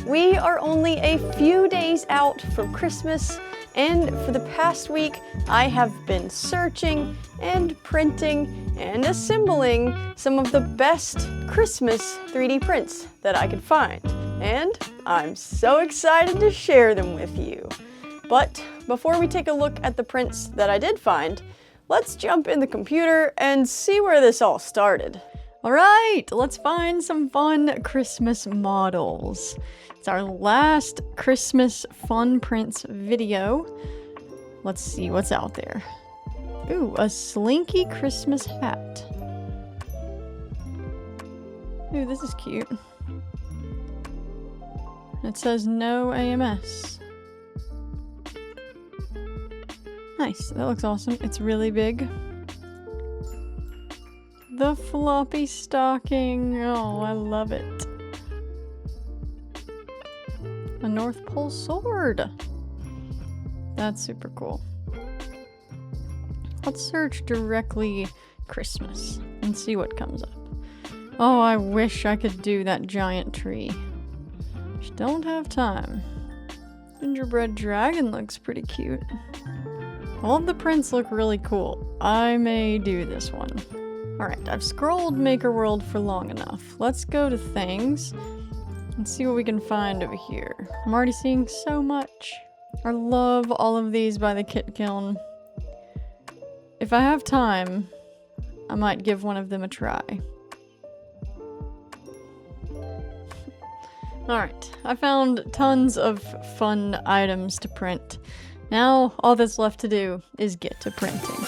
We are only a few days out from Christmas, and for the past week I have been searching and printing and assembling some of the best Christmas 3D prints that I could find. And I'm so excited to share them with you. But before we take a look at the prints that I did find, let's jump in the computer and see where this all started. All right, let's find some fun Christmas models. It's our last Christmas fun prints video. Let's see what's out there. Ooh, a slinky Christmas hat. Ooh, this is cute. It says no AMS. Nice, that looks awesome. It's really big. The floppy stocking. Oh, I love it. A North Pole sword. That's super cool. Let's search directly Christmas and see what comes up. Oh, I wish I could do that giant tree. Just don't have time. Gingerbread dragon looks pretty cute. All of the prints look really cool. I may do this one. Alright, I've scrolled Maker World for long enough. Let's go to things and see what we can find over here. I'm already seeing so much. I love all of these by the Kit Kiln. If I have time, I might give one of them a try. Alright, I found tons of fun items to print. Now, all that's left to do is get to printing.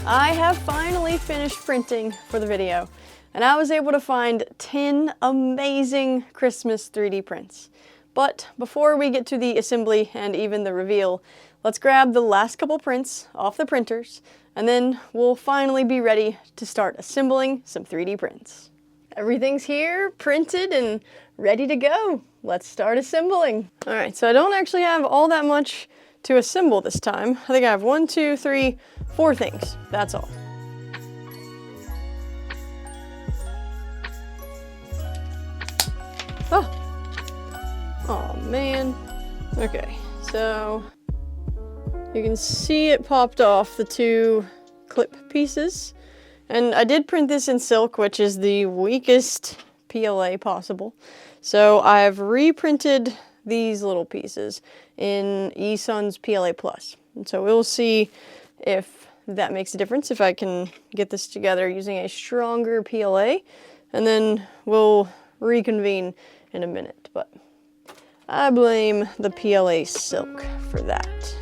I have finally finished printing for the video, and I was able to find 10 amazing Christmas 3D prints. But before we get to the assembly and even the reveal, let's grab the last couple prints off the printers, and then we'll finally be ready to start assembling some 3D prints. Everything's here, printed and ready to go. Let's start assembling. All right, so I don't actually have all that much to assemble this time. I think I have 1, 2, 3, 4 things. That's all. Oh man. Okay, so you can see it popped off the 2 clip pieces. And I did print this in silk, which is the weakest PLA possible. So I've reprinted these little pieces in eSun's PLA Plus. And so we'll see if that makes a difference, if I can get this together using a stronger PLA, and then we'll reconvene in a minute. But I blame the PLA silk for that.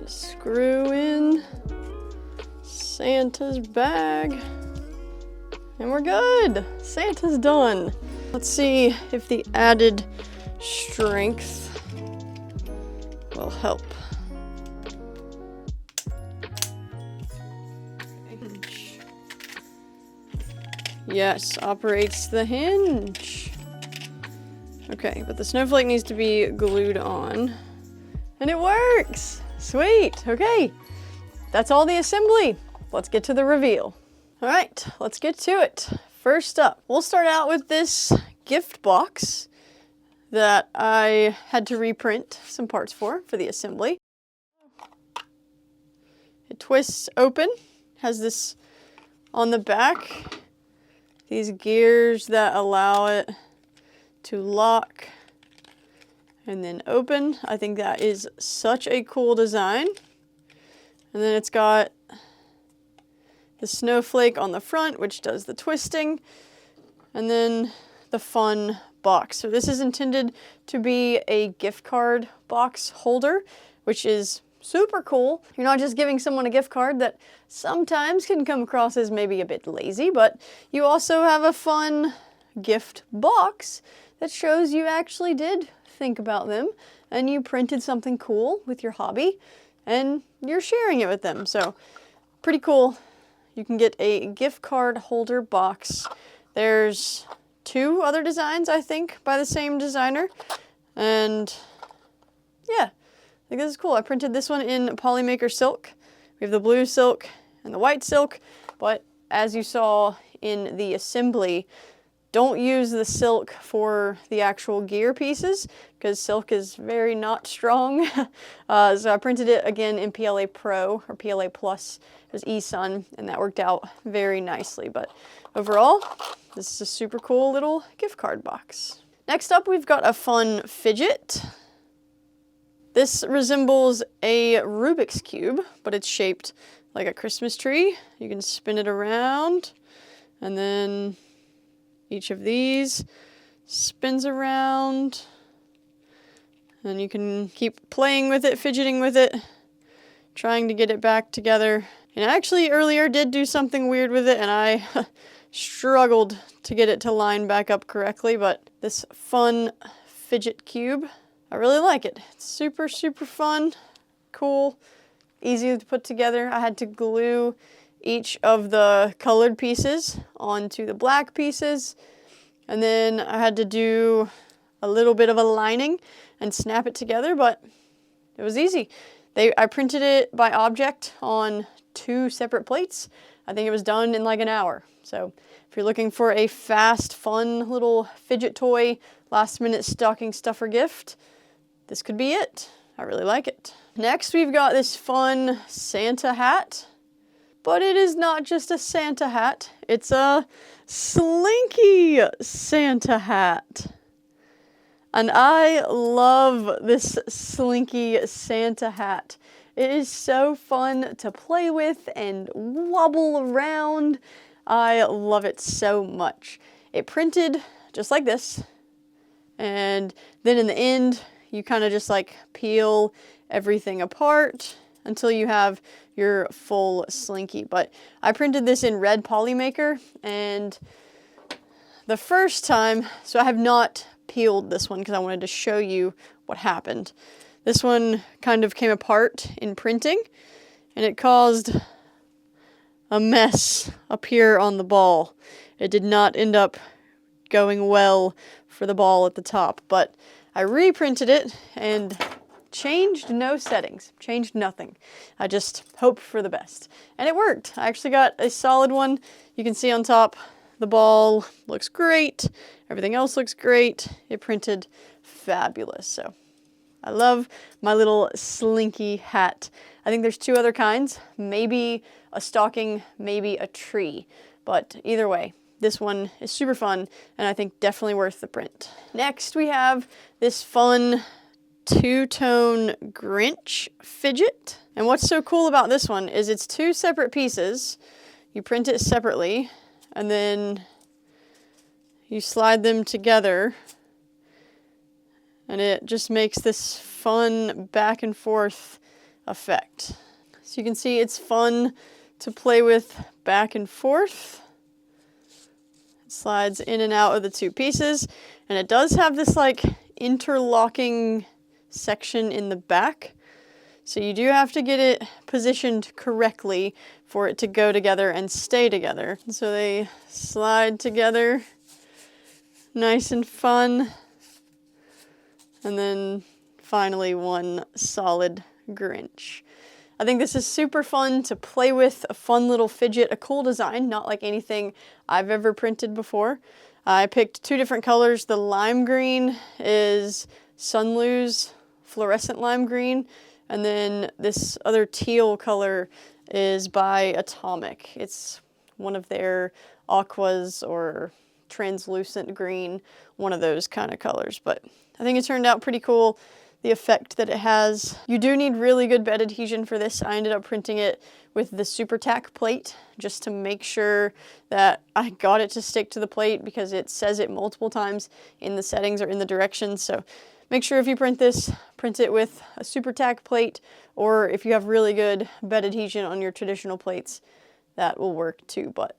Screw in Santa's bag, and we're good. Santa's done. Let's see if the added strength will help. Yes, operates the hinge. Okay, but the snowflake needs to be glued on, and it works. Sweet, okay. That's all the assembly. Let's get to the reveal. All right, let's get to it. First up, we'll start out with this gift box that I had to reprint some parts for the assembly. It twists open, has this on the back, these gears that allow it to lock and then open. I think that is such a cool design. And then it's got the snowflake on the front, which does the twisting, and then the fun box. So this is intended to be a gift card box holder, which is super cool. You're not just giving someone a gift card that sometimes can come across as maybe a bit lazy, but you also have a fun gift box that shows you actually did think about them and you printed something cool with your hobby and you're sharing it with them. So pretty cool. You can get a gift card holder box. There's 2 other designs, I think, by the same designer. And yeah, I think this is cool. I printed this one in Polymaker silk. We have the blue silk and the white silk, but as you saw in the assembly, don't use the silk for the actual gear pieces because silk is very not strong. So I printed it again in PLA Pro or PLA Plus. It was eSun, and that worked out very nicely. But overall, this is a super cool little gift card box. Next up, we've got a fun fidget. This resembles a Rubik's Cube, but it's shaped like a Christmas tree. You can spin it around, and then each of these spins around, and you can keep playing with it, fidgeting with it, trying to get it back together. And I actually earlier did do something weird with it, and I struggled to get it to line back up correctly, but this fun fidget cube, I really like it. It's super, super fun, cool, easy to put together. I had to glue each of the colored pieces onto the black pieces, and then I had to do a little bit of a lining and snap it together, but it was easy. I printed it by object on 2 separate plates. I think it was done in like an hour. So if you're looking for a fast, fun little fidget toy, last minute stocking stuffer gift, this could be it. I really like it. Next, we've got this fun Santa hat. But it is not just a Santa hat, it's a slinky Santa hat. And I love this slinky Santa hat. It is so fun to play with and wobble around. I love it so much. It printed just like this, and then in the end, you kind of just like peel everything apart until you have your full slinky. But I printed this in red Polymaker, and the first time, so I have not peeled this one because I wanted to show you what happened. This one kind of came apart in printing, and it caused a mess up here on the ball. It did not end up going well for the ball at the top, but I reprinted it and changed no settings, changed nothing. I just hoped for the best. And it worked. I actually got a solid one. You can see on top, the ball looks great. Everything else looks great. It printed fabulous. So I love my little slinky hat. I think there's 2 other kinds, maybe a stocking, maybe a tree. But either way, this one is super fun and I think definitely worth the print. Next, we have this fun 2-tone Grinch fidget. And what's so cool about this one is it's 2 separate pieces. You print it separately and then you slide them together, and it just makes this fun back and forth effect. So you can see it's fun to play with back and forth. It slides in and out of the 2 pieces, and it does have this like interlocking section in the back. So you do have to get it positioned correctly for it to go together and stay together. So they slide together, nice and fun. And then finally one solid Grinch. I think this is super fun to play with, a fun little fidget, a cool design, not like anything I've ever printed before. I picked 2 different colors. The lime green is Sunlu's fluorescent lime green, and then this other teal color is by Atomic. It's one of their aquas or translucent green, one of those kind of colors. But I think it turned out pretty cool. the effect that it has. You do need really good bed adhesion for this. I ended up printing it with the Super Tack plate just to make sure that I got it to stick to the plate, because it says it multiple times in the settings or in the directions. So make sure if you print this, print it with a Super Tack plate, or if you have really good bed adhesion on your traditional plates, that will work too. But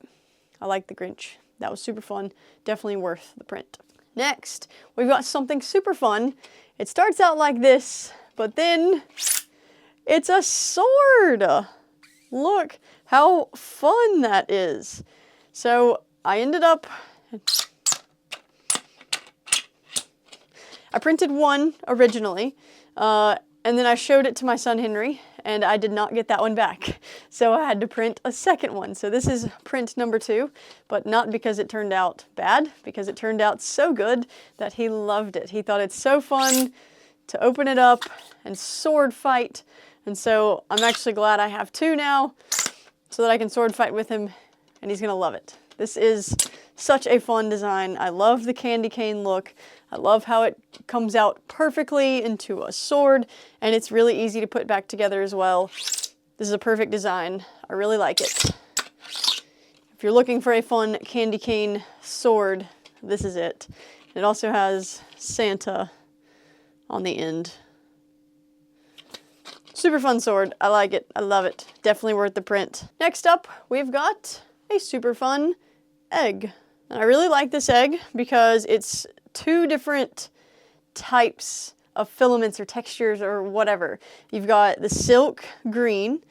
I like the Grinch. That was super fun. Definitely worth the print. Next, we've got something super fun. It starts out like this, but then it's a sword. Look how fun that is. So I ended up, I printed one originally, and then I showed it to my son Henry, and I did not get that one back. So I had to print a second one. So this is print number 2, but not because it turned out bad, because it turned out so good that he loved it. He thought it's so fun to open it up and sword fight. And so I'm actually glad I have 2 now, so that I can sword fight with him, and he's gonna love it. This is such a fun design. I love the candy cane look. I love how it comes out perfectly into a sword, and it's really easy to put back together as well. This is a perfect design. I really like it. If you're looking for a fun candy cane sword, this is it. It also has Santa on the end. Super fun sword. I like it. I love it. Definitely worth the print. Next up, we've got a super fun egg. And I really like this egg because it's 2 different types of filaments or textures or whatever. You've got the silk green,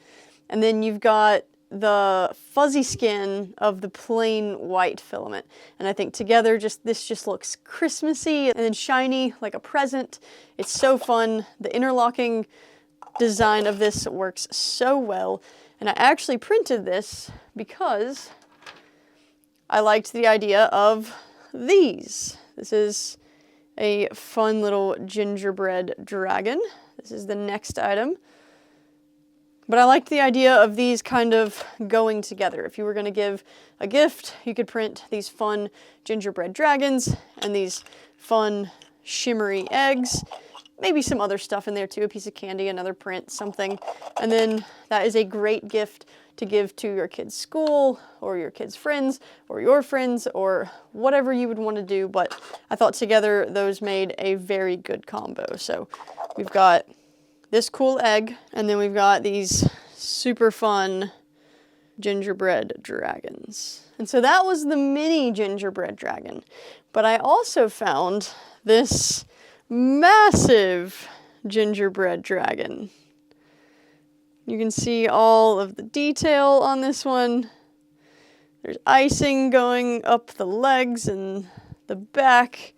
and then you've got the fuzzy skin of the plain white filament. And I think together this just looks Christmassy and then shiny like a present. It's so fun. The interlocking design of this works so well. And I actually printed this because I liked the idea of these. This is a fun little gingerbread dragon. This is the next item. But I liked the idea of these kind of going together. If you were going to give a gift, you could print these fun gingerbread dragons and these fun shimmery eggs. Maybe some other stuff in there too, a piece of candy, another print, something. And then that is a great gift to give to your kid's school or your kid's friends or your friends or whatever you would want to do. But I thought together those made a very good combo. So we've got this cool egg, and then we've got these super fun gingerbread dragons. And so that was the mini gingerbread dragon. But I also found this massive gingerbread dragon. You can see all of the detail on this one. There's icing going up the legs and the back.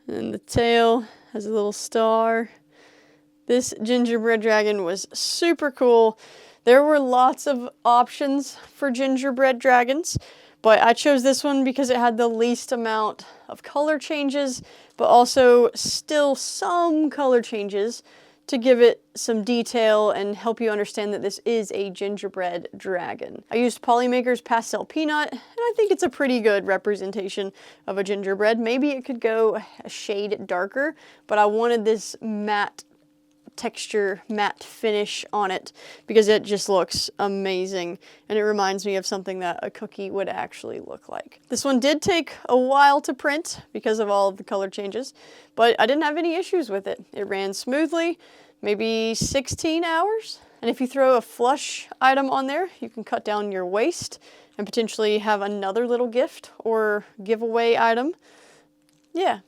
And the tail has a little star. This gingerbread dragon was super cool. There were lots of options for gingerbread dragons, but I chose this one because it had the least amount of color changes, but also still some color changes to give it some detail and help you understand that this is a gingerbread dragon. I used Polymaker's Pastel Peanut, and I think it's a pretty good representation of a gingerbread. Maybe it could go a shade darker, but I wanted this matte texture, matte finish on it because it just looks amazing, and it reminds me of something that a cookie would actually look like. This one did take a while to print because of all of the color changes, but I didn't have any issues with it. It ran smoothly, maybe 16 hours. And if you throw a flush item on there, you can cut down your waste and potentially have another little gift or giveaway item. Yeah,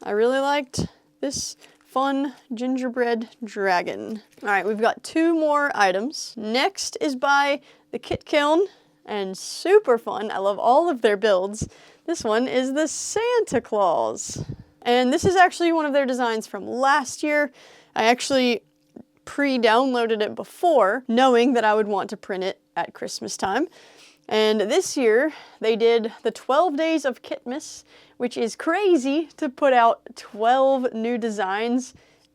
I really liked this fun gingerbread dragon. All right, we've got 2 more items. Next is by the Kit Kiln, and super fun. I love all of their builds. This one is the Santa Claus. And this is actually one of their designs from last year. I actually pre-downloaded it before, knowing that I would want to print it at Christmas time. And this year, they did the 12 Days of Kitmas, which is crazy to put out 12 new designs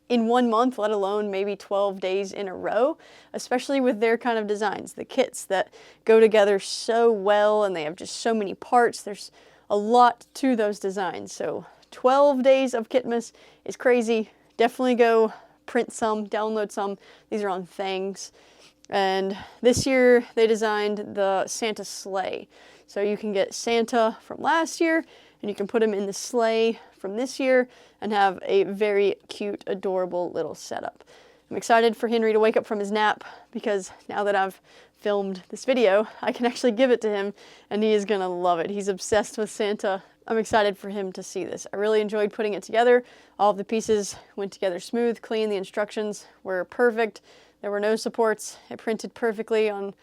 in 1 month, let alone maybe 12 days in a row, especially with their kind of designs, the kits that go together so well and they have just so many parts. There's a lot to those designs, so 12 days of Kitmas is crazy. Definitely go print some, download some. These are on Thangs. And this year they designed the Santa sleigh. So you can get Santa from last year and you can put him in the sleigh from this year and have a very cute, adorable little setup. I'm excited for Henry to wake up from his nap because now that I've filmed this video, I can actually give it to him and he is gonna love it. He's obsessed with Santa. I'm excited for him to see this. I really enjoyed putting it together. All of the pieces went together smooth, clean. The instructions were perfect. There were no supports. It printed perfectly on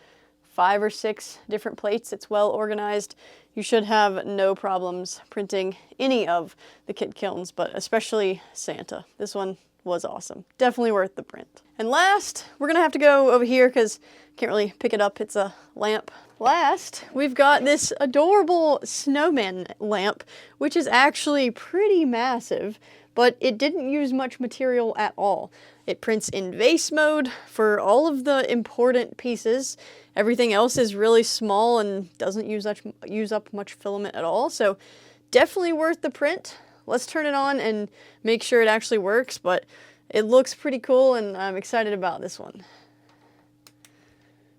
5 or 6 different plates. It's well organized. You should have no problems printing any of the kit kilns, but especially Santa. This one was awesome. Definitely worth the print. And last, we're gonna have to go over here because I can't really pick it up. It's a lamp. Last, we've got this adorable snowman lamp, which is actually pretty massive, but it didn't use much material at all. It prints in vase mode for all of the important pieces. Everything else is really small and doesn't use up much filament at all, so definitely worth the print. Let's turn it on and make sure it actually works, but it looks pretty cool and I'm excited about this one.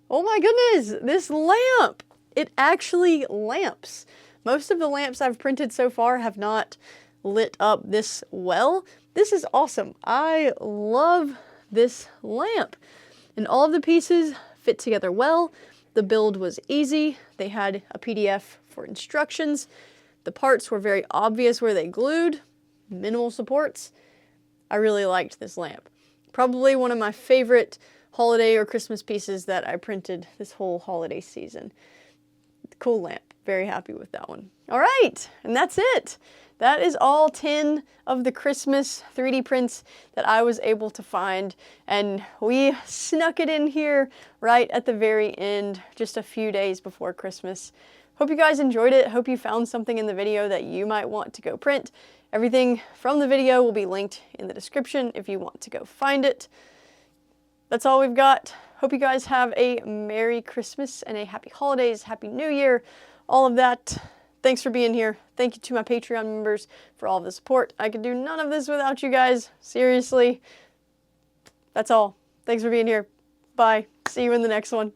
Oh my goodness, this lamp! It actually lamps. Most of the lamps I've printed so far have not lit up this well. This is awesome. I love this lamp. And all of the pieces fit together well. The build was easy. They had a PDF for instructions. The parts were very obvious where they glued. Minimal supports. I really liked this lamp. Probably one of my favorite holiday or Christmas pieces that I printed this whole holiday season. Cool lamp. Very happy with that one. All right, and that's it. That is all 10 of the Christmas 3D prints that I was able to find, and we snuck it in here right at the very end, just a few days before Christmas. Hope you guys enjoyed it. Hope you found something in the video that you might want to go print. Everything from the video will be linked in the description if you want to go find it. That's all we've got. Hope you guys have a Merry Christmas and a Happy Holidays, Happy New Year, all of that. Thanks for being here. Thank you to my Patreon members for all of the support. I could do none of this without you guys. Seriously. That's all. Thanks for being here. Bye. See you in the next one.